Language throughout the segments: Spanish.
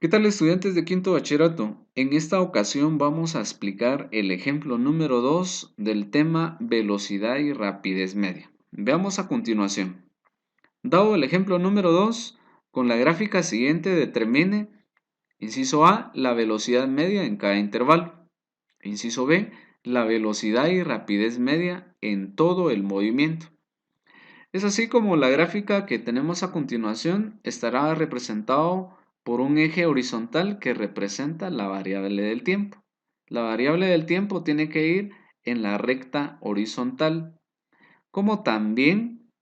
¿Qué tal, estudiantes de quinto bachillerato? En esta ocasión vamos a explicar el ejemplo número 2 del tema velocidad y rapidez media. Veamos a continuación. Dado el ejemplo número 2, con la gráfica siguiente determine, inciso A, la velocidad media en cada intervalo. Inciso B, la velocidad y rapidez media en todo el movimiento. Es así como la gráfica que tenemos a continuación estará representado por un eje horizontal que representa la variable del tiempo. La variable del tiempo tiene que ir en la recta horizontal, como también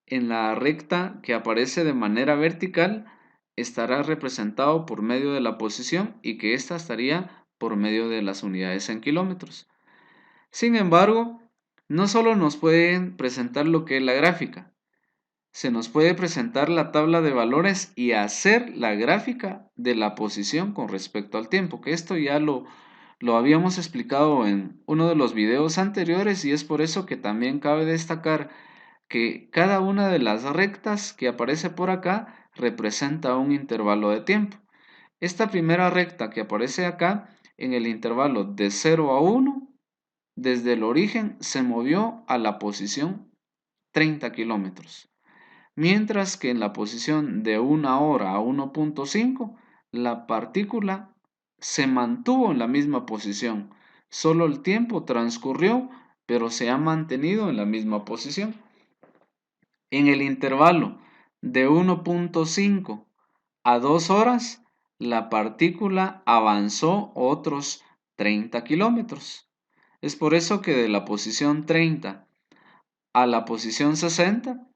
en la recta que aparece de manera vertical estará representado por medio de la posición y que ésta estaría por medio de las unidades en kilómetros. Sin embargo, no solo nos pueden presentar lo que es la gráfica, se nos puede presentar la tabla de valores y hacer la gráfica de la posición con respecto al tiempo, que esto ya lo habíamos explicado en uno de los videos anteriores y es por eso que también cabe destacar que cada una de las rectas que aparece por acá representa un intervalo de tiempo. Esta primera recta que aparece acá en el intervalo de 0 a 1, desde el origen se movió a la posición 30 kilómetros. Mientras que en la posición de 1 hora a 1.5, la partícula se mantuvo en la misma posición. Solo el tiempo transcurrió, pero se ha mantenido en la misma posición. En el intervalo de 1.5 a 2 horas, la partícula avanzó otros 30 kilómetros. Es por eso que de la posición 30 a la posición 60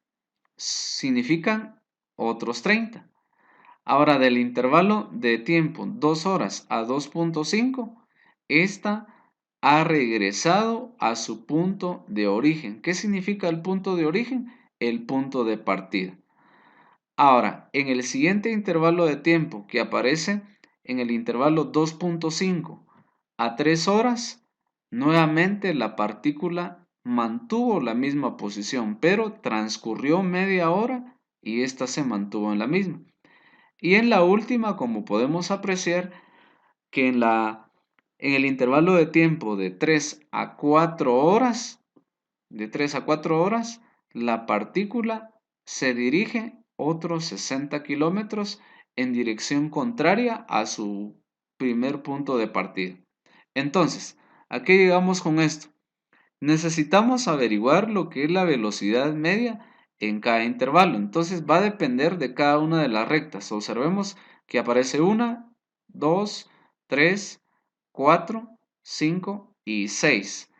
significan otros 30. Ahora, del intervalo de tiempo 2 horas a 2.5, esta ha regresado a su punto de origen. ¿Qué significa el punto de origen? El punto de partida. Ahora, en el siguiente intervalo de tiempo que aparece en el intervalo 2.5 a 3 horas, nuevamente la partícula mantuvo la misma posición, pero transcurrió media hora y ésta se mantuvo en la misma. Y en la última, como podemos apreciar, que en el intervalo de tiempo de 3 a 4 horas, la partícula se dirige otros 60 kilómetros en dirección contraria a su primer punto de partida. Entonces, ¿a qué llegamos con esto? Necesitamos averiguar lo que es la velocidad media en cada intervalo. Entonces va a depender de cada una de las rectas. Observemos que aparece 1, 2, 3, 4, 5 y 6.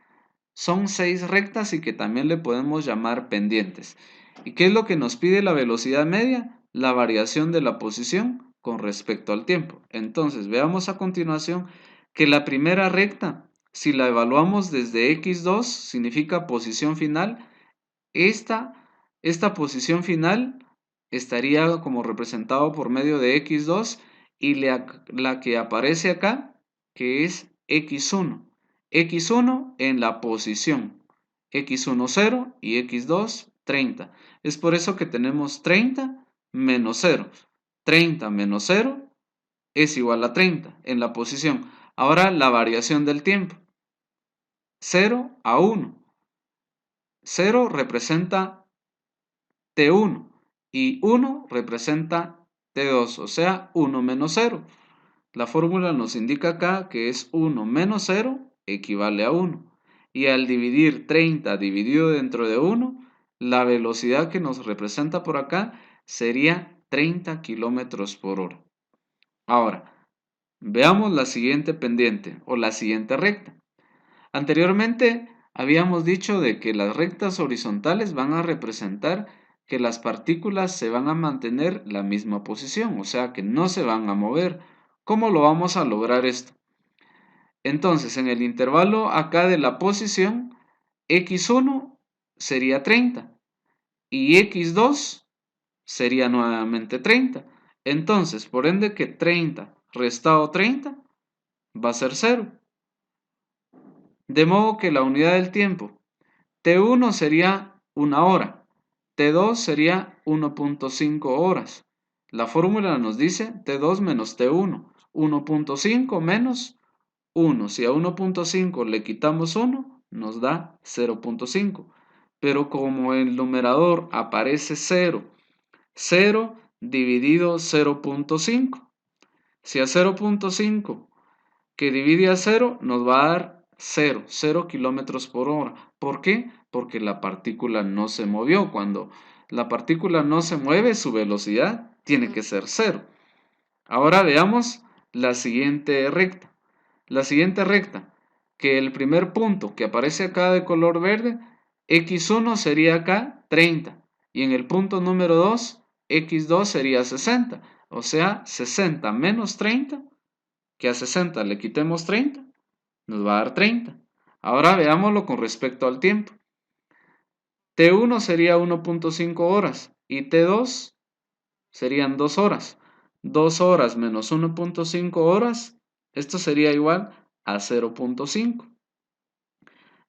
Son 6 rectas y que también le podemos llamar pendientes. ¿Y qué es lo que nos pide la velocidad media? La variación de la posición con respecto al tiempo. Entonces veamos a continuación que la primera recta, si la evaluamos desde x2, significa posición final. Esta, esta posición final estaría como representado por medio de x2 y la que aparece acá, que es x1. x1 en la posición, x1 0 y x2 30. Es por eso que tenemos 30 menos 0. 30 menos 0 es igual a 30 en la posición. Ahora la variación del tiempo. 0 a 1. 0 representa T1 y 1 representa T2, o sea, 1 menos 0. La fórmula nos indica acá que es 1 menos 0 equivale a 1. Y al dividir 30 dividido dentro de 1, la velocidad que nos representa por acá sería 30 kilómetros por hora. Ahora, veamos la siguiente pendiente o la siguiente recta. Anteriormente habíamos dicho de que las rectas horizontales van a representar que las partículas se van a mantener la misma posición, o sea que no se van a mover. ¿Cómo lo vamos a lograr esto? Entonces, en el intervalo acá de la posición, x1 sería 30 y x2 sería nuevamente 30. Entonces, por ende que 30 restado 30 va a ser 0. De modo que la unidad del tiempo T1 sería 1 hora, T2 sería 1.5 horas La fórmula nos dice T2 menos T1, 1.5 menos 1. Si a 1.5 le quitamos 1, nos da 0.5. Pero como el numerador aparece 0, 0 dividido 0.5. Si a 0.5 que divide a 0 nos va a dar 0 kilómetros por hora. ¿Por qué? Porque la partícula no se movió. Cuando la partícula no se mueve, su velocidad tiene que ser 0. Ahora veamos la siguiente recta. La siguiente recta, que el primer punto que aparece acá de color verde, x1 sería acá 30. Y en el punto número 2, x2 sería 60. O sea, 60 menos 30, que a 60 le quitemos 30, nos va a dar 30. Ahora veámoslo con respecto al tiempo. T1 sería 1.5 horas y T2 serían 2 horas. 2 horas menos 1.5 horas, esto sería igual a 0.5.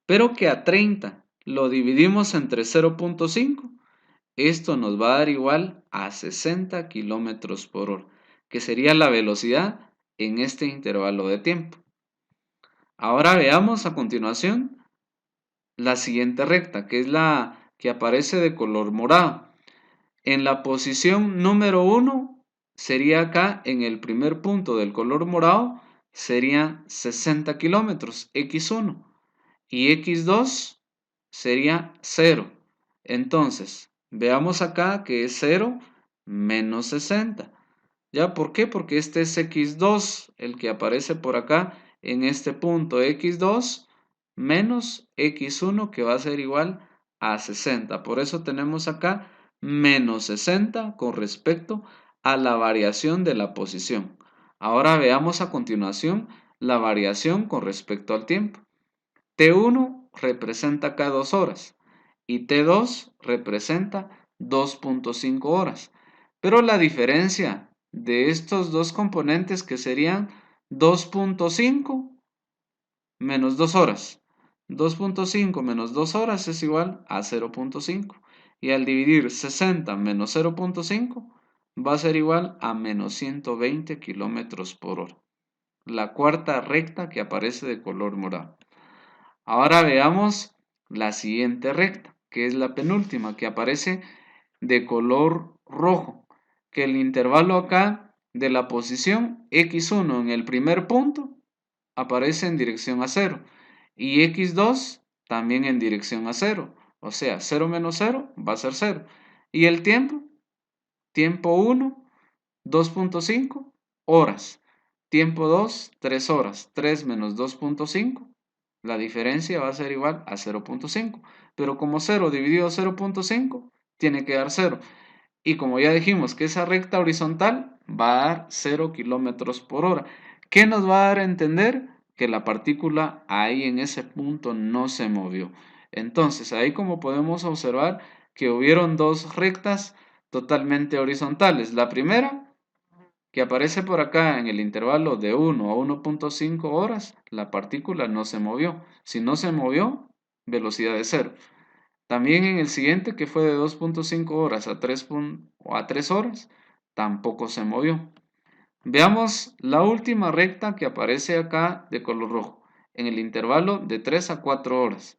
Pero que a 30 lo dividimos entre 0.5, esto nos va a dar igual a 60 kilómetros por hora, que sería la velocidad en este intervalo de tiempo. Ahora veamos a continuación la siguiente recta, que es la que aparece de color morado. En la posición número 1 sería acá en el primer punto del color morado, sería 60 kilómetros, x1, y x2 sería 0. Entonces, veamos acá que es 0 menos 60. ¿Ya? ¿Por qué? Porque este es x2, el que aparece por acá en este punto, x2 menos x1, que va a ser igual a 60. Por eso tenemos acá menos 60 con respecto a la variación de la posición. Ahora veamos a continuación la variación con respecto al tiempo. T1 representa acá 2 horas y T2 representa 2.5 horas. Pero la diferencia de estos dos componentes, que serían 2.5 menos 2 horas. 2.5 menos 2 horas es igual a 0.5. Y al dividir 60 menos 0.5 va a ser igual a menos 120 kilómetros por hora. La cuarta recta que aparece de color morado. Ahora veamos la siguiente recta, que es la penúltima, que aparece de color rojo, que el intervalo acá de la posición x1 en el primer punto aparece en dirección a 0 y x2 también en dirección a 0, o sea, 0 menos 0 va a ser 0. ¿Y el tiempo? Tiempo 1, 2.5 horas. Tiempo 2, 3 horas. 3 menos 2.5, la diferencia va a ser igual a 0.5. Pero como 0 dividido 0.5 tiene que dar 0. Y como ya dijimos que esa recta horizontal va a dar 0 kilómetros por hora. ¿Qué nos va a dar a entender? Que la partícula ahí en ese punto no se movió. Entonces, ahí como podemos observar que hubieron dos rectas totalmente horizontales. La primera, que aparece por acá en el intervalo de 1 a 1.5 horas, la partícula no se movió. Si no se movió, velocidad de 0. También en el siguiente, que fue de 2.5 horas a 3 horas, tampoco se movió. Veamos la última recta que aparece acá de color rojo, en el intervalo de 3 a 4 horas.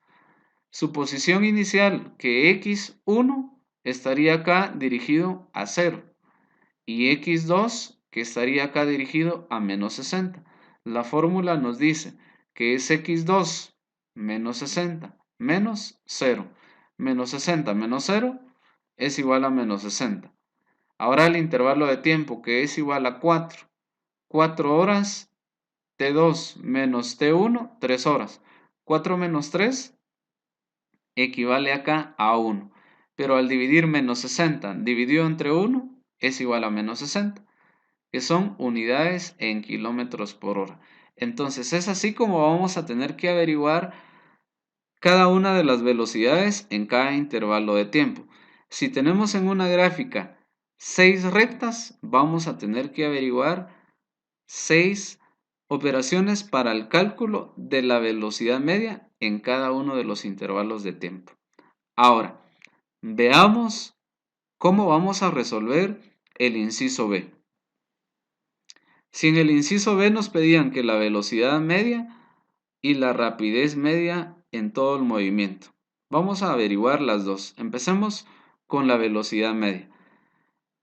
Su posición inicial, que x1 estaría acá dirigido a 0 y x2 que estaría acá dirigido a menos 60. La fórmula nos dice que es x2 menos 60 menos 0. Menos 60 menos 0 es igual a menos 60. Ahora el intervalo de tiempo, que es igual a 4. 4 horas, T2 menos T1, 3 horas. 4 menos 3 equivale acá a 1. Pero al dividir menos 60 dividido entre 1 es igual a menos 60, que son unidades en kilómetros por hora. Entonces es así como vamos a tener que averiguar cada una de las velocidades en cada intervalo de tiempo. Si tenemos en una gráfica 6 rectas, vamos a tener que averiguar 6 operaciones para el cálculo de la velocidad media en cada uno de los intervalos de tiempo. Ahora, veamos cómo vamos a resolver el inciso B. Si en el inciso B nos pedían que la velocidad media y la rapidez media en todo el movimiento. Vamos a averiguar las dos. Empecemos con la velocidad media.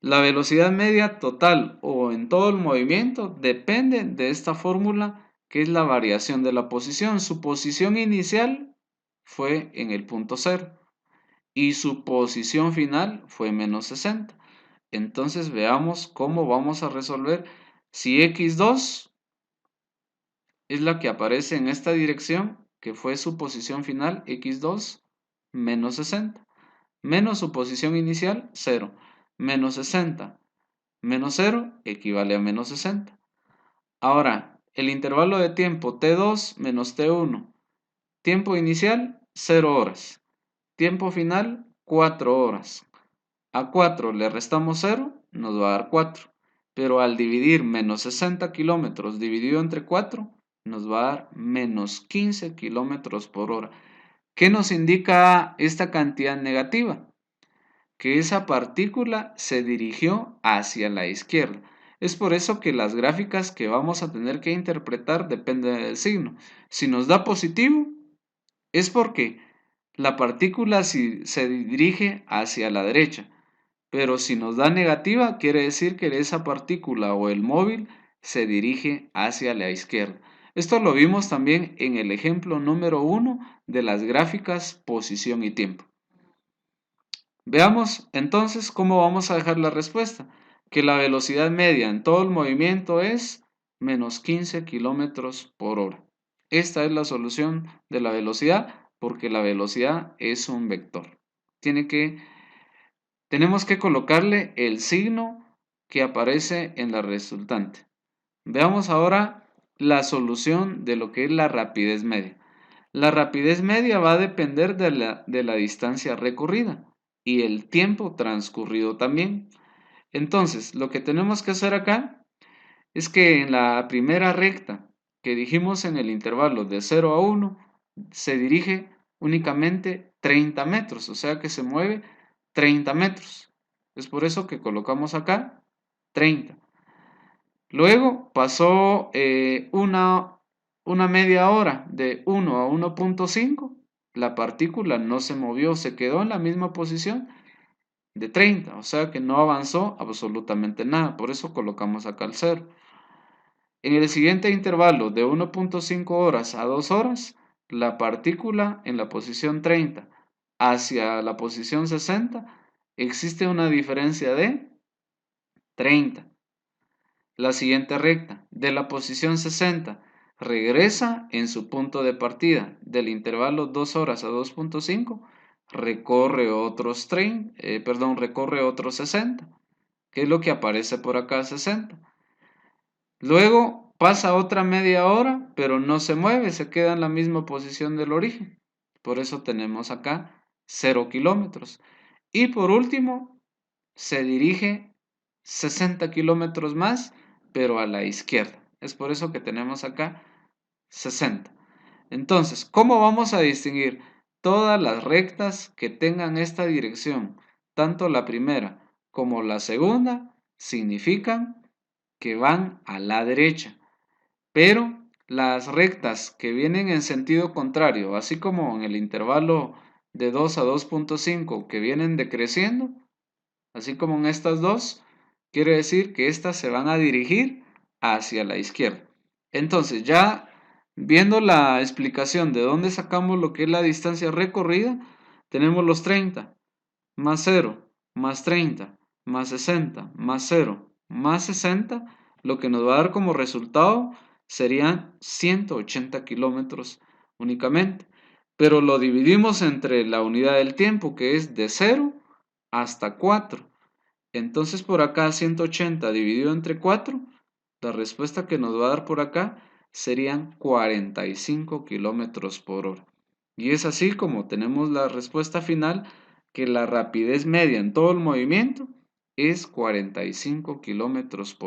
La velocidad media total o en todo el movimiento depende de esta fórmula que es la variación de la posición. Su posición inicial fue en el punto 0 y su posición final fue menos 60. Entonces veamos cómo vamos a resolver si x2 es la que aparece en esta dirección, que fue su posición final, x2 menos 60, menos su posición inicial, 0, menos 60 menos 0 equivale a menos 60. Ahora, el intervalo de tiempo t2 menos t1, tiempo inicial 0 horas, tiempo final 4 horas. A 4 le restamos 0, nos va a dar 4, pero al dividir menos 60 kilómetros dividido entre 4, nos va a dar menos 15 kilómetros por hora. ¿Qué nos indica esta cantidad negativa? Que esa partícula se dirigió hacia la izquierda. Es por eso que las gráficas que vamos a tener que interpretar dependen del signo. Si nos da positivo, es porque la partícula se dirige hacia la derecha, pero si nos da negativa, quiere decir que esa partícula o el móvil se dirige hacia la izquierda. Esto lo vimos también en el ejemplo número 1 de las gráficas posición y tiempo. Veamos entonces cómo vamos a dejar la respuesta, que la velocidad media en todo el movimiento es menos 15 kilómetros por hora. Esta es la solución de la velocidad porque la velocidad es un vector. Tenemos que colocarle el signo que aparece en la resultante. Veamos ahora la solución de lo que es la rapidez media. La rapidez media va a depender de la distancia recorrida y el tiempo transcurrido también. Entonces, lo que tenemos que hacer acá es que en la primera recta que dijimos en el intervalo de 0 a 1, se dirige únicamente 30 metros, o sea que se mueve 30 metros. Es por eso que colocamos acá 30. Luego pasó una media hora de 1 a 1.5, la partícula no se movió, se quedó en la misma posición de 30, o sea que no avanzó absolutamente nada, por eso colocamos acá el 0. En el siguiente intervalo de 1.5 horas a 2 horas, la partícula en la posición 30 hacia la posición 60, existe una diferencia de 30. La siguiente recta, de la posición 60, regresa en su punto de partida del intervalo 2 horas a 2.5, recorre otros 60, que es lo que aparece por acá, 60. Luego pasa otra media hora, pero no se mueve, se queda en la misma posición del origen. Por eso tenemos acá 0 kilómetros. Y por último, se dirige 60 kilómetros más, pero a la izquierda. Es por eso que tenemos acá 60. Entonces, ¿cómo vamos a distinguir todas las rectas que tengan esta dirección? Tanto la primera como la segunda significan que van a la derecha, pero las rectas que vienen en sentido contrario, así como en el intervalo de 2 a 2.5 que vienen decreciendo, así como en estas dos, quiere decir que estas se van a dirigir hacia la izquierda. Entonces, ya viendo la explicación de dónde sacamos lo que es la distancia recorrida, tenemos los 30, más 0, más 30, más 60, más 0, más 60, lo que nos va a dar como resultado serían 180 kilómetros únicamente. Pero lo dividimos entre la unidad del tiempo, que es de 0 hasta 4. Entonces por acá 180 dividido entre 4, la respuesta que nos va a dar por acá serían 45 kilómetros por hora. Y es así como tenemos la respuesta final, que la rapidez media en todo el movimiento es 45 kilómetros por hora.